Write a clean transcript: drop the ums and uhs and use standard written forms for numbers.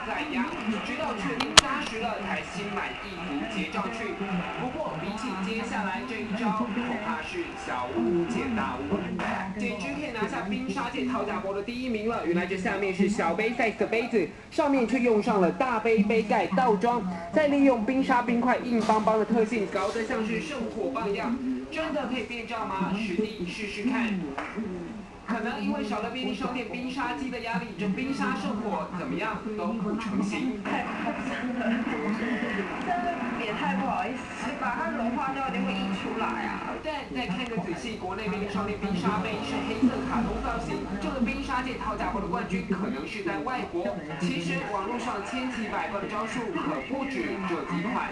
再压，直到确定扎实了才心满意足结账去。不过比起接下来这一招，恐怕是小巫见大巫。简直可以拿下冰沙界讨价博的第1名了。原来这下面是小杯 size 的杯子，上面却用上了大杯杯盖倒装，再利用冰沙冰块硬邦邦的特性，搞得像是圣火棒一样。真的可以变账吗？实地试试看。可能因为少了便利商店冰沙机的压力，这冰沙圣火怎么样都不成型。太夸张了，真的也太不好意思，把它融化掉一定会溢出来啊。但再看个仔细，国内便利商店冰沙杯是黑色卡通造型，这个冰沙界讨价博的冠军可能是在外国。其实网络上千奇百怪的招数可不止这几款。